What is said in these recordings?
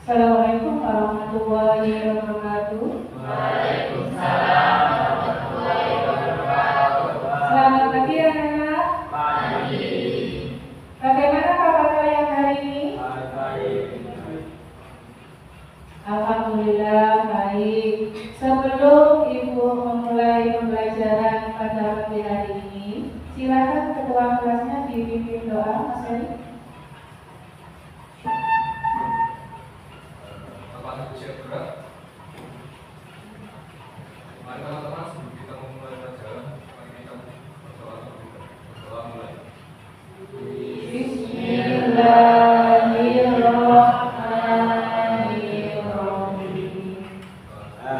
Assalamualaikum warahmatullahi wabarakatuh. Waalaikumsalam warahmatullahi wabarakatuh. Selamat pagi anak-anak. Pagi. Bagaimana kabar kalian hari ini? Baik. Alhamdulillah baik. Sebelum Ibu memulai pembelajaran pada pagi hari ini, silakan ketua kelasnya dipimpin doa, Mas Heri. Apakah siap gerak? Mari teman-teman, sebelum kita memulai pelajaran, mari kita berdoa terlebih dahulu. Berdoa mulai. Bismillahirrahmanirrahim.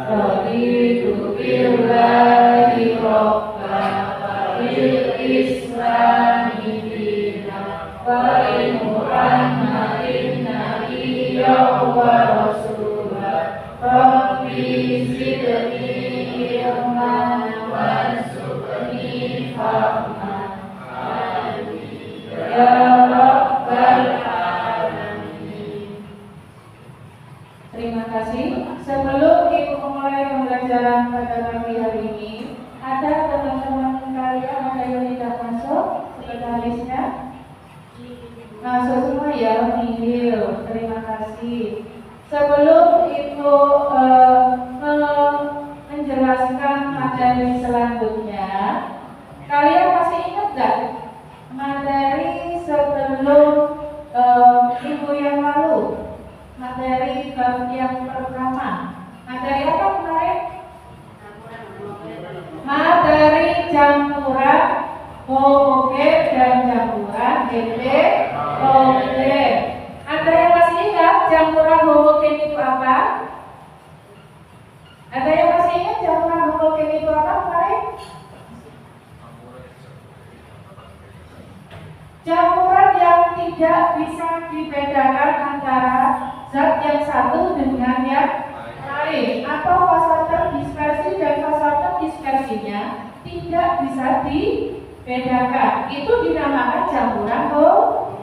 Raditu billahi rabban wa bil islami dinan wa bi Muhammadin nabiyyan wa rasulan. Rabbi zidni ilman warzuqni fahman. Amin ya rabbal alamin. Terima kasih. Sebelum Ibu memulai pembelajaran pada pagi hari ini, ada teman-teman kalian ada yang tidak masuk sekretarisnya? Masuk semua ya, menginjil. Terima kasih. Sebelum Ibu menjelaskan materi selanjutnya, kalian masih ingat gak materi sebelum minggu yang lalu? Materi bab yang pertama. Materi apa kemarin? Materi campuran homogen dan campuran heterogen. Ada yang masih ingat campuran homogen itu apa? Ada yang masih ingat campuran homogen itu apa kemarin? Campuran yang tidak bisa dibedakan antara zat yang satu dengan yang lain, atau fase terdispersi dan fase terdispersinya tidak bisa dibedakan. Itu dinamakan campuran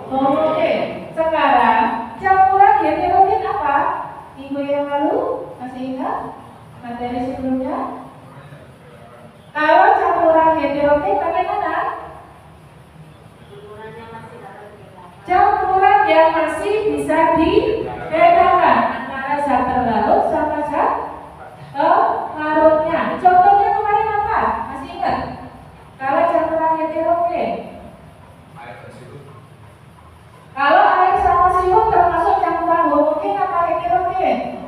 homogen. Sekarang campuran heterogen apa? Minggu yang lalu masih ingat materi sebelumnya? Kalau campuran heterogen bagaimana? Campuran yang masih bisa dibedakan antara zat terlarut sama zat larutnya. Contohnya kemarin apa? Masih ingat? Kalau campuran heterogen, Air dan sirup. kalau air sama sirup termasuk campuran homogen apa heterogen?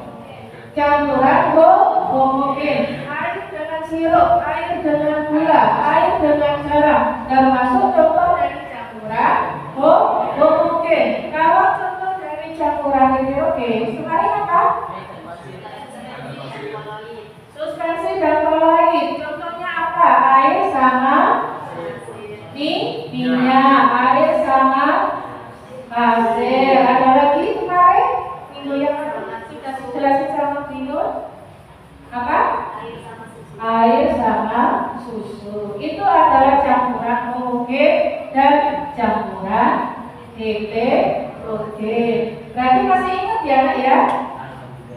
Campuran homogen. Air dengan sirup, air dengan gula, air dengan garam termasuk contoh dari campuran homogen. Kalau contoh dari campuran heterogen, kemarin apa? Suspensi dan koloid. Contohnya apa? Air sama minyak, air sama pasir. Ada lagi kemarin minggu yang lalu sudah dijelasin sama Binun. Apa? Air sama susu. Itu adalah campuran homogen dan campuran heterogen. Berarti masih ingat ya, Nak ya?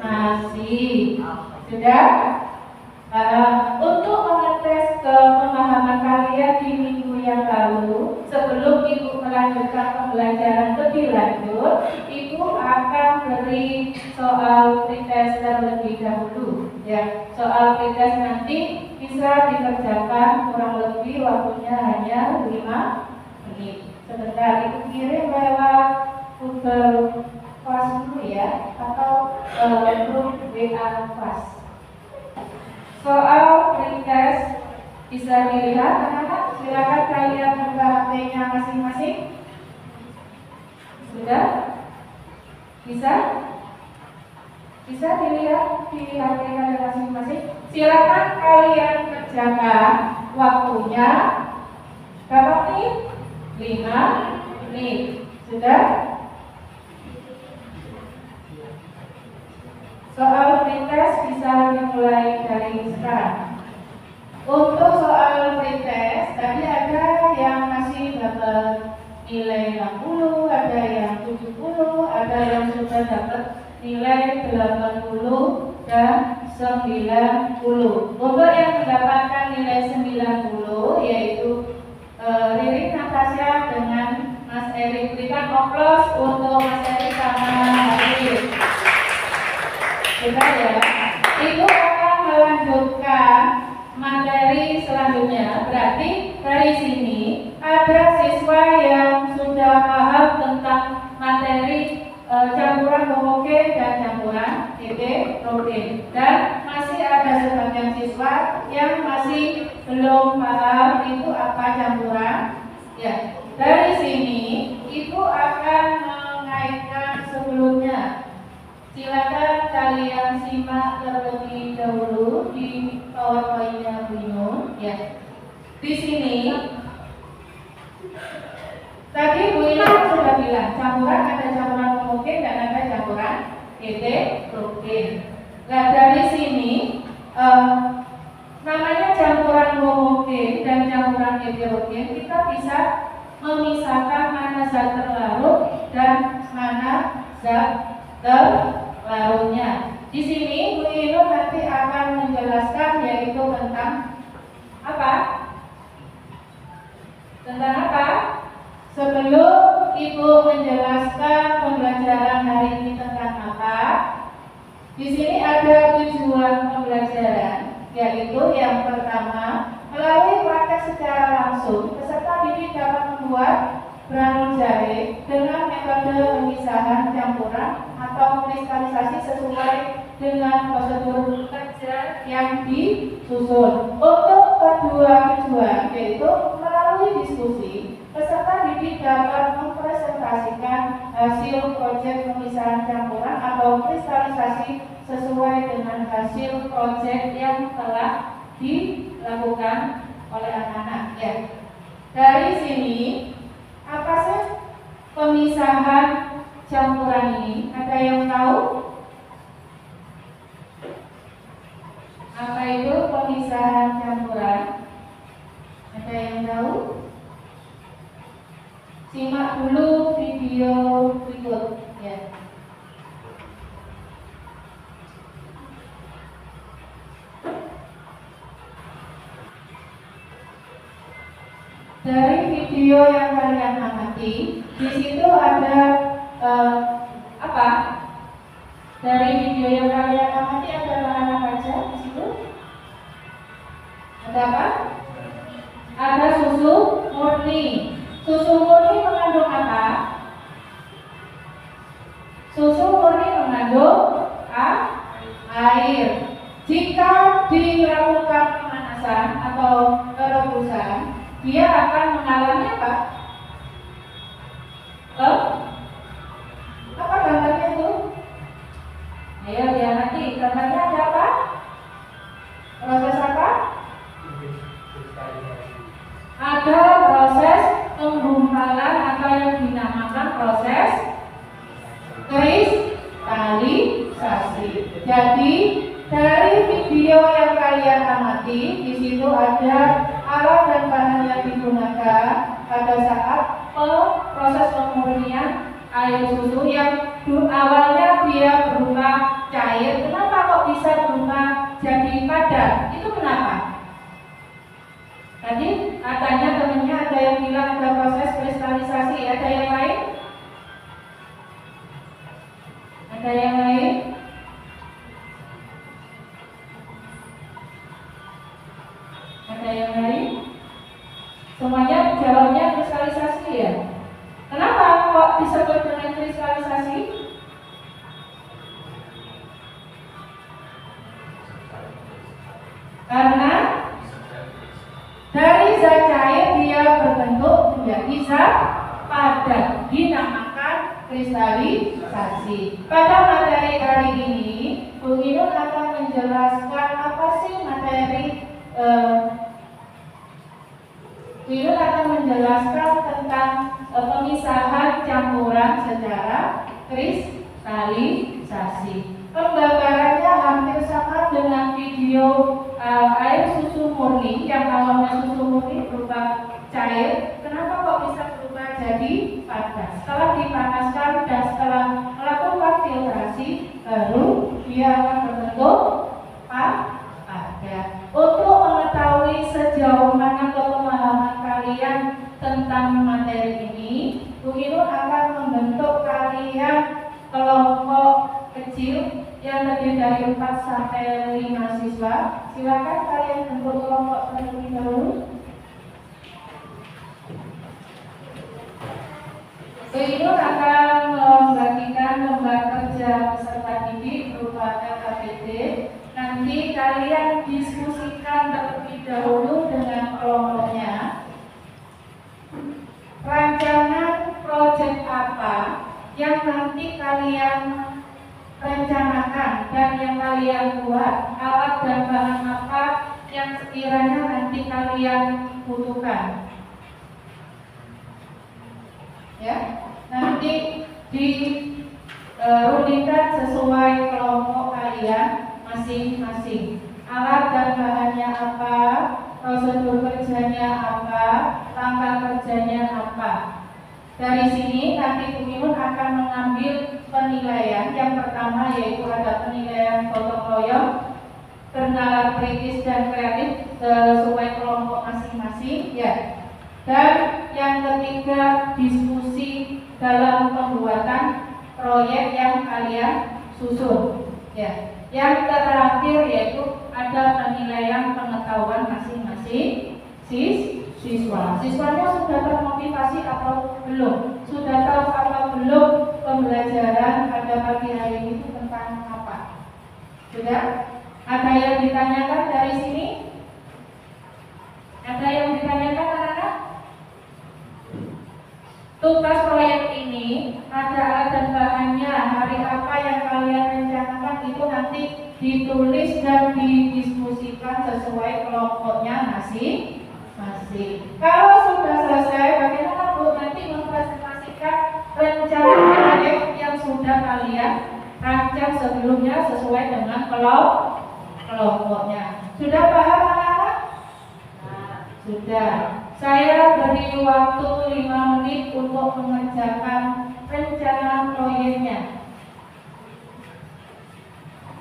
Masih. Sudah? Untuk mengetes pemahaman kalian di minggu yang lalu, sebelum Ibu melanjutkan pembelajaran lebih lanjut, Ibu akan beri soal pretest terlebih dahulu. Ya, soal pretest nanti bisa dikerjakan kurang lebih waktunya hanya 5 menit. Sebentar Ibu kirim lewat Google Class dulu ya, atau grup WA Class. Soal pretest bisa dilihat anak-anak. Silakan kalian buka HP-nya masing-masing. Sudah? Bisa? Bisa dilihat di HP kalian masing-masing. Silakan kalian kerjakan. Waktunya berapa menit? 5 menit. Sudah? Soal pretest bisa dimulai dari sekarang. Untuk soal pretest, tadi ada yang masih dapat nilai 60, ada yang 70, ada yang sudah dapat nilai 80 dan 90. Untuk yang mendapatkan nilai 90 yaitu Riri Natasha dengan Mas Eri. Berikan aplaus untuk Mas Eri sama Hadir. Kita ya, itu akan melanjutkan materi selanjutnya. Berarti dari sini ada siswa yang sudah paham tentang materi campuran homogen dan campuran heterogen, dan masih ada sebagian siswa yang masih belum paham itu apa campuran. Ya, dari sini Ibu akan mengaitkan sebelumnya. Silakan kalian simak terlebih dahulu di PowerPoint-nya Bu Inul. Ya, di sini tadi Bu Inul sudah bilang campuran ada campuran homogen dan ada campuran heterogen. Nah, dari sini namanya campuran homogen dan campuran heterogen, kita bisa memisahkan mana zat terlarut dan mana zat terlarutnya. Di sini Bu Inul nanti akan menjelaskan yaitu tentang apa? Tentang apa? Sebelum Ibu menjelaskan pembelajaran hari ini tentang apa, di sini ada tujuan pembelajaran, yaitu yang pertama, melalui praktek secara langsung, peserta didik dapat membuat granul jahe dengan metode pemisahan campuran atau kristalisasi sesuai dengan prosedur kerja yang disusun. Untuk kedua tujuan, yaitu melalui diskusi, peserta didik dapat mempresentasikan hasil proyek pemisahan campuran atau kristalisasi sesuai dengan hasil proyek yang telah dilakukan oleh anak-anak. Ya. Dari sini, apa sih pemisahan campuran ini? Ada yang tahu? Apa itu pemisahan campuran? Ada yang tahu? Simak dulu video berikut. Ya. Dari video yang kalian amati, di situ ada apa? Dari video yang kalian amati ada bahan apa aja di situ? Ada apa? Ada susu murni. Susu murni mengandung apa? Susu murni mengandung air. Jika dilakukan pemanasan atau perebusan, dia akan mengalami apa? Apa gambarnya itu? Ayo lihat nanti gambarnya ada apa? Proses apa? Ada proses penggumpalan atau yang dinamakan proses kristalisasi. Jadi dari video yang kalian amati, di situ ada alat dan bahan yang digunakan pada saat proses pemurnian air susu yang awalnya dia berupa cair. Kenapa kok bisa berupa jadi padat? Itu kenapa? Tadi katanya temennya ada yang bilang ada proses kristalisasi. Ada yang lain? Ada yang lain? Ada yang lain? Semuanya jawabnya kristalisasi ya? Kenapa kok disebut dengan kristalisasi? Karena dari zat cair dia berbentuk menjadi zat padat, dinamakan kristalisasi. Pada materi hari ini, Bu Inul akan menjelaskan apa sih materi Bu Inul akan menjelaskan tentang pemisahan campuran secara kristalisasi. Pembabarannya hampir sama dengan video air susu murni yang awalnya susu murni berupa cair. Kenapa kok bisa berubah jadi padat? Setelah dipanaskan dan setelah melakukan filtrasi, dia akan berbentuk padat. Untuk mengetahui sejauh mana pemahaman kalian tentang materi ini, Bu Inul akan membentuk kalian kelompok kecil yang terdiri dari 4 sampai 5 siswa. Silakan kalian bentuk kelompok terlebih dahulu. Bu Inul akan membagikan lembar kerja peserta didik berupa LKPD. Nanti kalian diskusikan terlebih dahulu dengan kelompoknya. Rancangan proyek apa yang nanti kalian rencanakan dan yang kalian buat, alat dan bahan apa yang sekiranya nanti kalian butuhkan. Ya, nanti dirundingkan sesuai kelompok kalian masing-masing. Alat dan bahannya apa, prosedur kerjanya apa, langkah kerjanya apa. Dari sini nanti Bu Inul akan mengambil penilaian. Yang pertama yaitu ada penilaian gotong royong, bernalar kritis dan kreatif sesuai kelompok masing-masing, ya. Dan yang ketiga diskusi dalam pembuatan proyek yang kalian susun, ya. Yang terakhir yaitu ada penilaian pengetahuan masing-masing siswa. Siswanya sudah termotivasi atau belum? Sudah tahu apa belum pembelajaran pada pagi hari ini itu tentang apa? Sudah? Ada yang ditanyakan dari sini? Ada yang ditanyakan anak-anak? Tugas proyek ini ada alat dan bahannya, hari apa yang kalian rencanakan itu nanti ditulis dan didiskusikan sesuai kelompoknya masing-masing. Kalau sudah selesai, bagaimana Bu nanti mempresentasikan rencana proyek yang sudah kalian rancang sebelumnya sesuai dengan kelompoknya. Sudah paham anak-anak? Sudah. Saya beri waktu 5 menit untuk mengerjakan rencana proyeknya.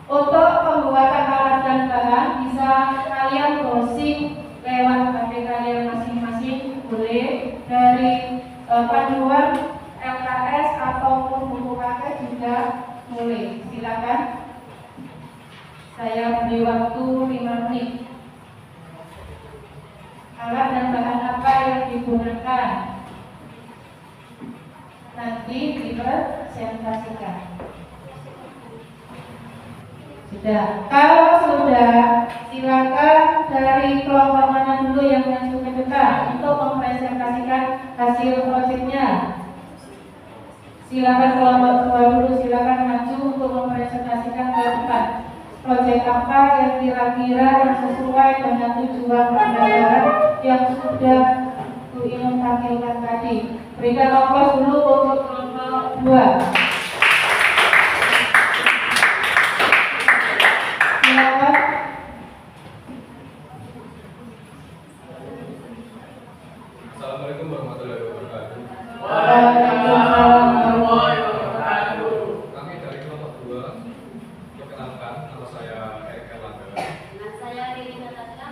Untuk pembuatan alat dan bahan bisa kalian browsing lewat HP kalian masing-masing, boleh dari panduan LKS ataupun buku paket juga boleh. Silakan. Saya beri waktu 5 menit. Alat dan bahan apa yang digunakan nanti dipresentasikan. Sudah. Kalau sudah, silakan dari kelompok mana dulu yang maju ke depan untuk mempresentasikan hasil proyeknya. Silakan kelompok 2 dulu, silakan maju untuk mempresentasikan ke depan. Proyek apa yang kira-kira yang sesuai dengan tujuan pembelajaran yang sudah Bu Inul tampilkan tadi. Berikan aplaus dulu untuk kelompok 2. Silakan. Assalamualaikum warahmatullahi wabarakatuh. Waalaikumsalam warahmatullahi wabarakatuh. Kami dari kelompok 2 perkenalkan, nama saya Eka Erlangga. Nama saya Riri Natasha.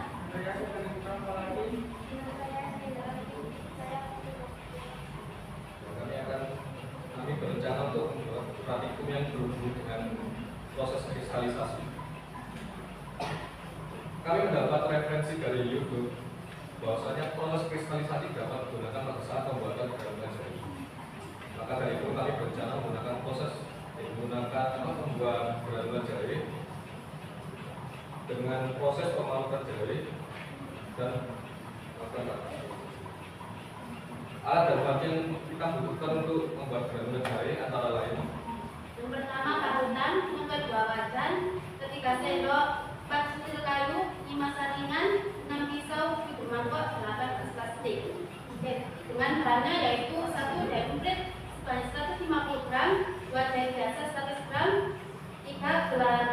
Kami berencana untuk membuat praktikum yang berhubungan dengan proses kristalisasi. Kami mendapat referensi dari YouTube bahwasanya proses kristalisasi dapat digunakan pada saat pembuatan granula jari. Maka dari itu kami berencana menggunakan membuat granula jari dengan proses pemalukan jari dan alat dan bahan yang kita butuhkan untuk membuat granula jari antara lain. Yang pertama parutan, yang kedua wajan, ketiga sendok, 4 sutil kayu, 5 saringan, 6 pisau, 7 mangkok, 8 gelas plastik. Dengan bahannya yaitu 1 jahe komplit sebanyak 150 gram, 2 jahe biasa 100 gram, 3 gelas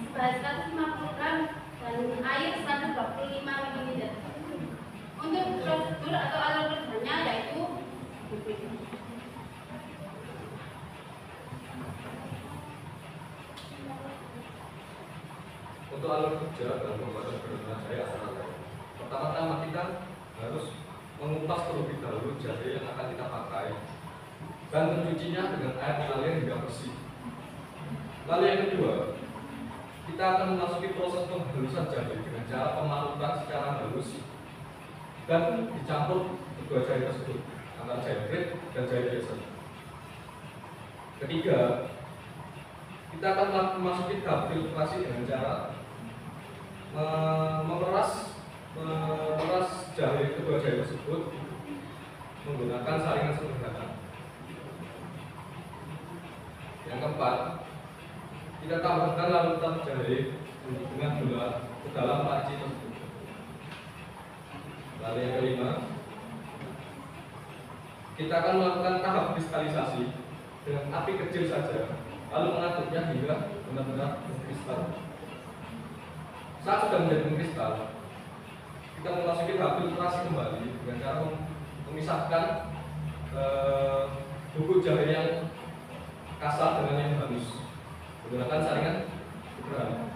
sebanyak 150 gram, dan air 125 ml. Untuk prosedur atau alur kerjanya yaitu Untuk alur kerja dalam pembuatan granula jahe adalah pertama-tama kita harus mengupas terlebih dahulu jahe yang akan kita pakai dan mencucinya dengan air mengalir hingga bersih. Lalu yang kedua, kita akan memasuki proses penghalusan jahe dengan cara pemarutan secara halus dan dicampur kedua jahe tersebut antara jahe grade dan jahe biasa. Ketiga, kita akan memasuki tahap filtrasi dengan cara memeras jahe kedua jahe tersebut menggunakan saringan sederhana. Yang keempat, kita tambahkan larutan jahe dengan gula ke dalam panci tersebut. Lalu yang kelima, kita akan melakukan tahap kristalisasi dengan api kecil saja, lalu mengaduknya hingga benar-benar mengkristal. Saat sudah menjadi mengkristal, kita memasuki tahap filtrasi kembali dengan cara memisahkan bubuk jahe yang kasar dengan yang halus menggunakan saringan sederhana.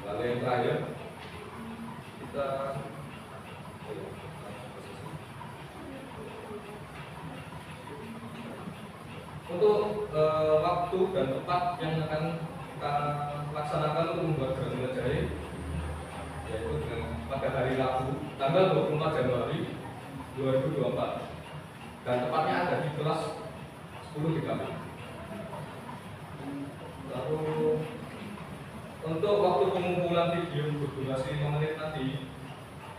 Lalu yang terakhir, kita untuk waktu dan tempat yang akan kita laksanakan untuk membuat granula jahe, yaitu pada hari Rabu tanggal 24 Januari 2024 dan tepatnya ada di kelas 10 di kami. Lalu untuk waktu pengumpulan video berdurasi 5 menit nanti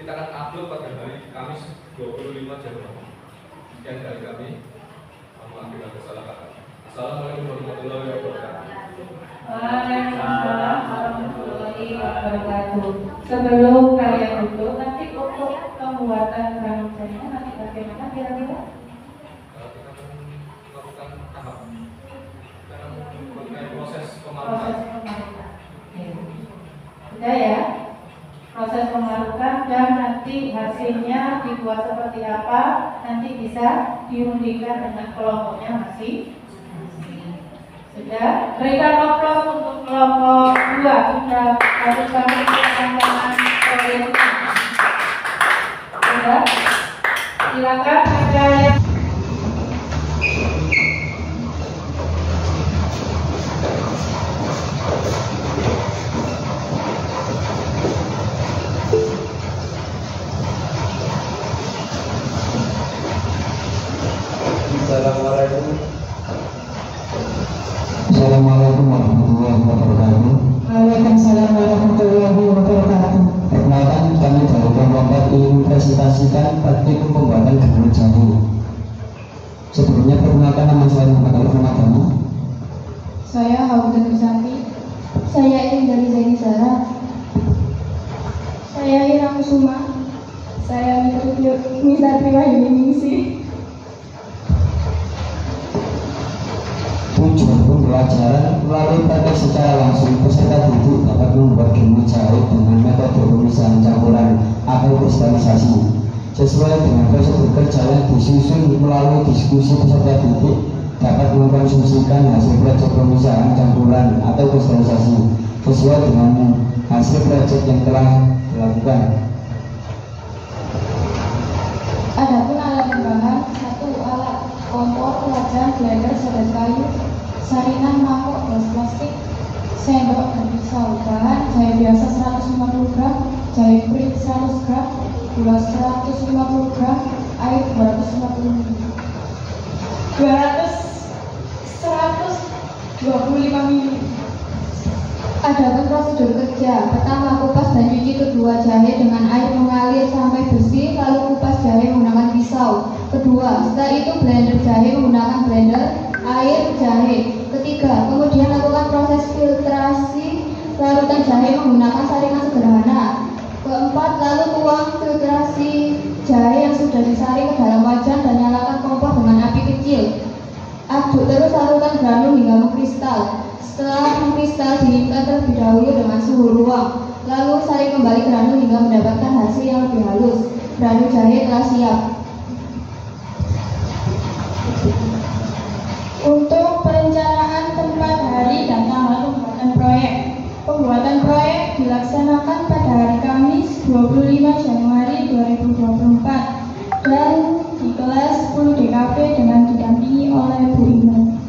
kita akan upload pada hari Kamis 25 Januari. Sekian dari kami. Mohon bila salah kata. Assalamualaikum warahmatullahi wabarakatuh. Waalaikumsalam warahmatullahi wabarakatuh. Sebelum kalian duduk, nanti untuk pembuatan granulanya nanti bagaimana kira-kira? Kita akan melakukan tahap proses Proses pemarutan. pemarutan. Sudah ya? Proses pemarutan dan nanti hasilnya dibuat seperti apa, nanti bisa diundikan dengan kelompoknya masing-masing. Sudah, berikan aplaus untuk kelompok 2. Sudah harus kami teman-teman proyek. Sudah, silakan ada yang Assalamualaikum warahmatullahi wabarakatuh. Waalaikumsalam warahmatullahi wabarakatuh. Perkenalkan, kami dari kelompok ingin presentasikan praktik pembuatan granula jahe. Sebelumnya perkenalkan, nama saya Muhammad Al-Fatani. Saya Hauda Nursanti. Saya dari Zaini Zara. Saya Ira Kusuma. Saya Mita Triwahyuni Ningsih. Tujuan pembelajaran melalui praktek secara langsung, peserta didik dapat membuat granula jahe dengan metode pemisahan campuran atau kristalisasi sesuai dengan prosedur kerja yang disusun melalui diskusi. Peserta didik dapat mengkonsumsikan hasil proyek pemisahan campuran atau kristalisasi sesuai dengan hasil proyek yang telah dilakukan. Adapun alat bahan: 1 alat kompor, wajan, blender, sedet kayu, saringan, mangkok, gelas plastik, sendok, dan pisau. Bahan: jahe biasa 150 gram, jahe pring 100 gram, gula 150 gram, air 250 ml. 125 ml. Adapun prosedur kerja: pertama, kupas dan cuci kedua jahe dengan air mengalir sampai bersih, lalu kupas jahe menggunakan pisau. Kedua, setelah itu blender jahe menggunakan blender air jahe. Ketiga, kemudian lakukan proses filtrasi larutan jahe menggunakan saringan sederhana. Keempat, lalu tuang filtrasi jahe yang sudah disaring ke dalam wajan dan nyalakan kompor dengan api kecil. Aduk terus larutan granul hingga mengkristal. Setelah mengkristal, dinginkan terlebih dahulu dengan suhu ruang. Lalu saring kembali granul hingga mendapatkan hasil yang lebih halus. Granul jahe telah siap. Untuk perencanaan tempat, hari, dan tanggal pembuatan proyek. Pembuatan dilaksanakan pada hari Kamis 25 Januari 2024 dan di kelas 10 DKP dengan didampingi oleh Bu Iman.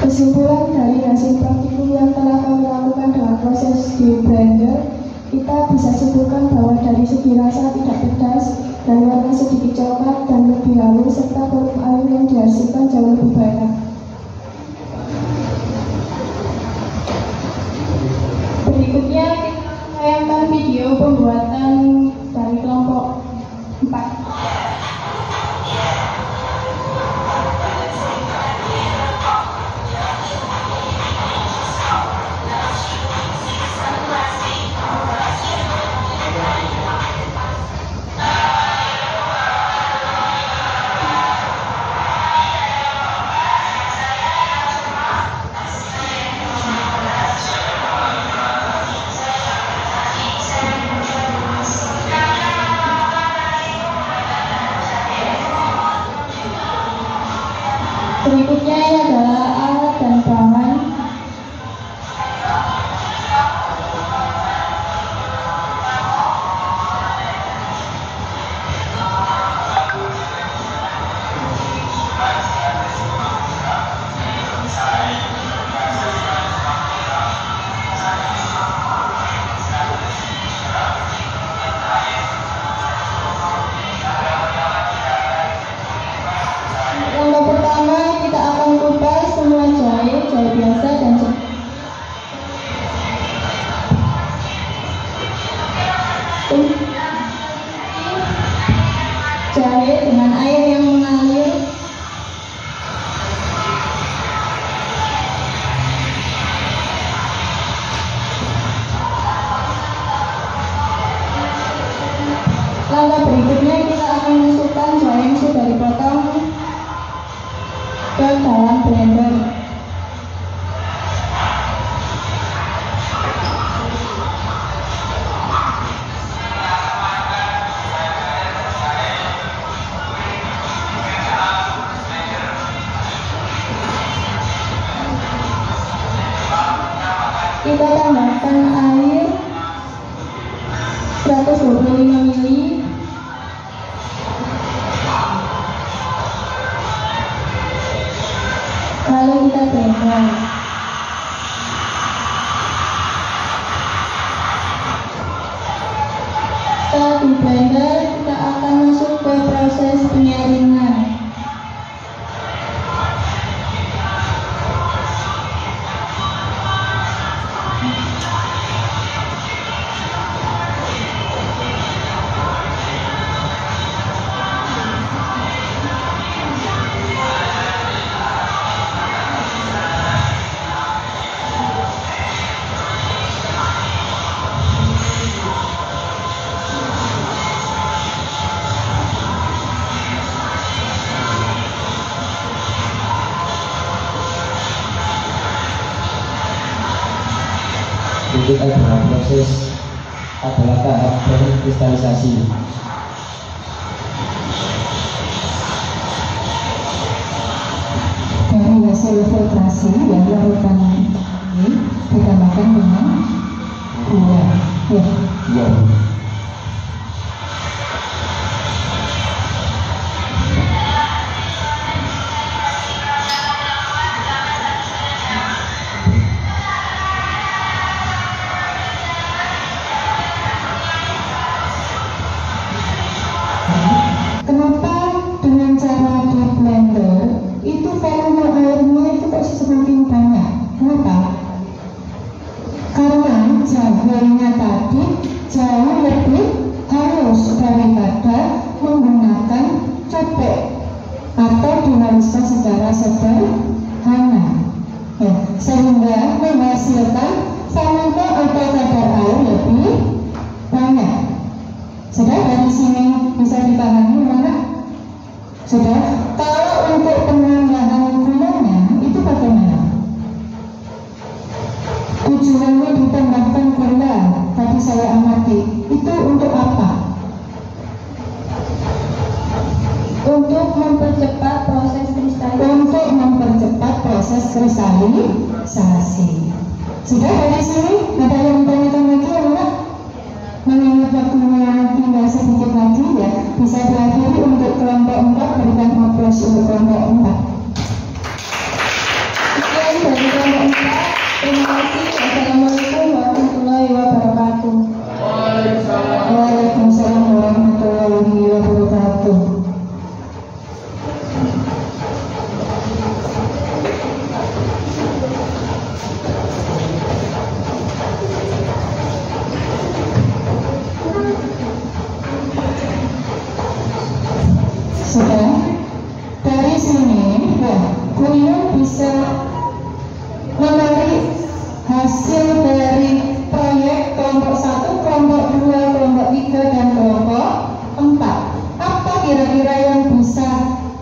Kesimpulan dari hasil praktikum yang telah kami lakukan dengan proses di blender, kita bisa simpulkan bahwa dari segi rasa tidak pedas dan warna sedikit coklat dan lebih halus serta volume air yang dihasilkan jauh lebih banyak. Berikutnya kita tayangkan video pembuatan dari kelompok 4. Berikutnya ini adalah alat dan bahan. Langkah pertama, kita akan kupas semua jahe biasa dan jahe dengan air yang mengalir. Langkah berikutnya kita akan masukkan jahe yang sudah dipotong ke dalam blender. Kita tambahkan air 125 ml. Lalu kita blender. Setelah di blender, kita akan masuk ke proses penyaringan. Berikut adalah proses tahap kristalisasi. Dari hasil filtrasi yang larutan ini ditambahkan dengan gula. Ya. Kenapa dengan cara di blender itu volume airnya itu kok semakin banyak? Kenapa? Karena jahenya tadi jauh lebih halus daripada menggunakan cobek atau dihaluskan secara sederhana, sehingga menghasilkan volume atau kadar air lebih banyak. Sudah dari sini bisa dipahami mana? Sudah. Kalau untuk penambahan gulanya itu bagaimana? Tujuannya ditambahkan gula. Tadi saya amati. Itu untuk apa? Untuk mempercepat proses kristalisasi. Untuk mempercepat proses kristalisasi. Sudah dari sini ada yang bertanyakan lagi anak? Mengingat waktunya tinggal sedikit lagi ya, bisa diakhiri untuk kelompok 4, berikan aplaus untuk kelompok 4. Sekian dari kelompok 4. Terima kasih. Assalamualaikum warahmatullahi wabarakatuh. Waalaikumsalam warahmatullahi wabarakatuh. Sudah dari sini ya, Kuyun bisa menarik hasil dari proyek kelompok 1, kelompok 2, kelompok 3, dan kelompok 4. Apa kira-kira yang bisa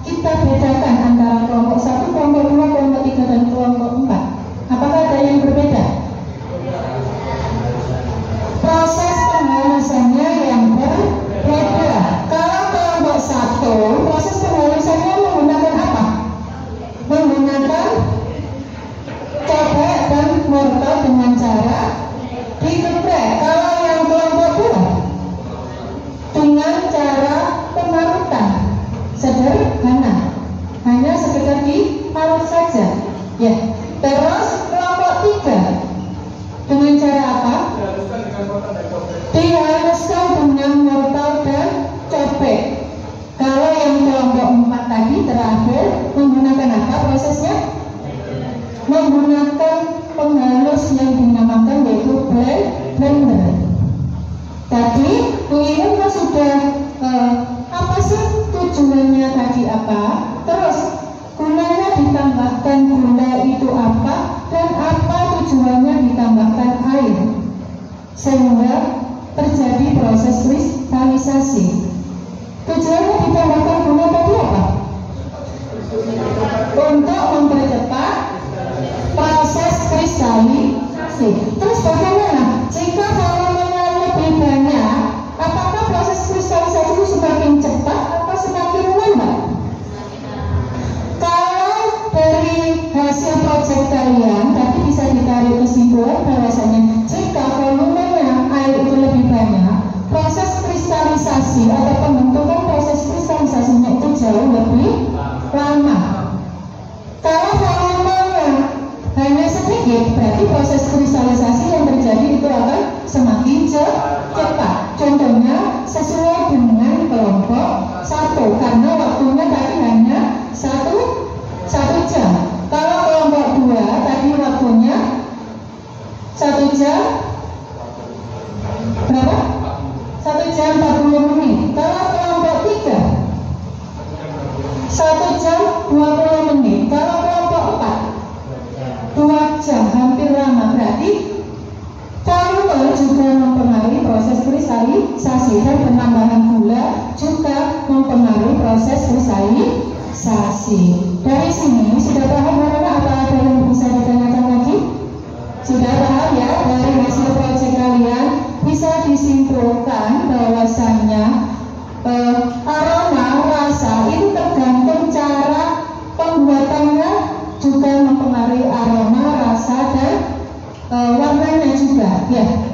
kita bedakan antara kelompok 1, kelompok 2, kelompok 3, dan kelompok 4? Apakah ada yang berbeda? Proses penghalusannya yang berbeda. Kalau kelompok 1, proses penghalusannya menggunakan apa? Menggunakan cobek dan mortar dengan cara digeprek. Kalau yang kelompok 2 dengan cara pemarutan sederhana, hanya sekedar diparut saja ya. Terus kelompok 3 dengan cara apa? Dihaluskan dengan mortar dan cobek. Kalau yang kelompok 4 tadi terakhir menggunakan apa prosesnya? Menggunakan penghalus yang dinamakan yaitu blender. Tadi Bu Iren kan sudah apa sih tujuannya tadi apa? Terus gunanya ditambahkan gula itu apa? Dan apa tujuannya ditambahkan air? Sehingga terjadi proses kristalisasi. Tujuannya ditambahkan gula tadi apa? Untuk mempercepat proses kristalisasi. Terus bagaimana? Jika volumenya lebih banyak, apakah proses kristalisasi itu semakin cepat atau semakin lambat? Kalau dari hasil proyek kalian tadi bisa ditarik kesimpulan bahwasanya jika volumenya air itu lebih banyak, proses kristalisasi atau pembentukan proses kristalisasinya itu jauh lebih lama. Kalau volumenya hanya sedikit, berarti proses kristalisasi yang terjadi itu akan semakin cepat. Contohnya sesuai dengan kelompok 1 karena waktunya tadi hanya satu jam. Kalau kelompok 2 tadi waktunya 1 jam berapa? 1 jam 40 menit. Kalau kelompok 3 1 jam 20 menit. Kalau kelompok 4 2 jam, hampir lama. Berarti volume juga mempengaruhi proses kristalisasi dan penambahan gula juga mempengaruhi proses kristalisasi. Dari sini sudah paham karena apa ada yang bisa ditanyakan lagi? Sudah paham ya? Dari hasil proyek kalian bisa disimpulkan bahwasannya aroma, rasa itu tergantung cara pembuatannya juga mempengaruhi aroma, rasa, dan warnanya juga ya.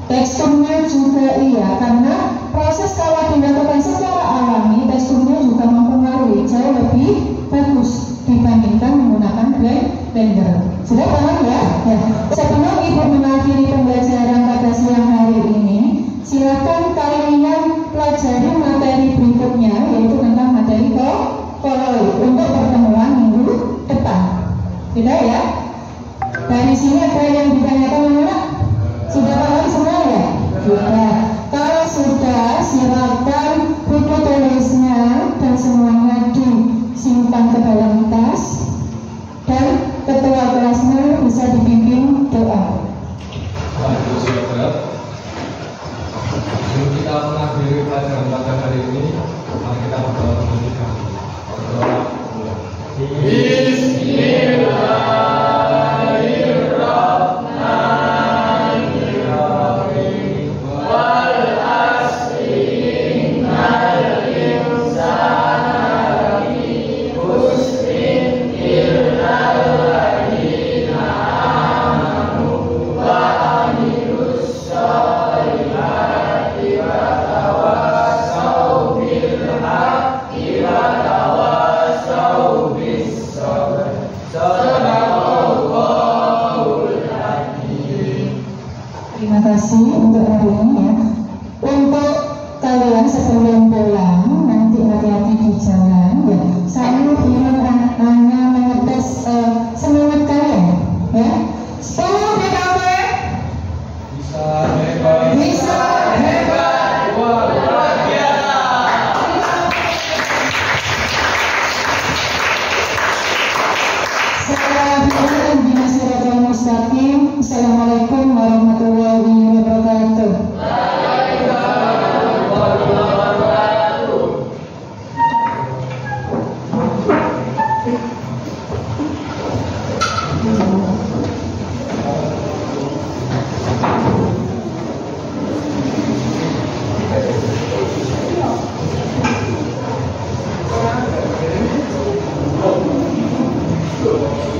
Teksturnya juga iya, karena proses kalau dilakukan secara alami teksturnya juga mempengaruhi jauh lebih bagus dibandingkan menggunakan blender. Sudah paham ya? Ya. Sebelum Ibu mengakhiri pembelajaran pada siang hari ini, silakan kalian pelajari materi berikutnya yaitu tentang materi koloid untuk pertemuan minggu depan. Sudah ya? Dari sini ada yang ditanyakan anak? Sudah paham semua ya? Sudah. Kalau sudah, silakan buku tulisnya dan semuanya disimpan ke dalam tas dan ketua kelasnya bisa dibimbing doa. Baik, saudara. Sebelum kita mengakhiri pelajaran pada hari ini, mari kita berdoa terlebih dahulu. terima kasih untuk hari ini ya. Untuk kalian sebelum pulang nanti hati-hati di jalan ya. Saya ingin hanya mengetes semangat kalian ya. 10 PKB Bisa hebat. bisa hebat. Luar biasa. Assalamualaikum warahmatullahi wabarakatuh. Thank you.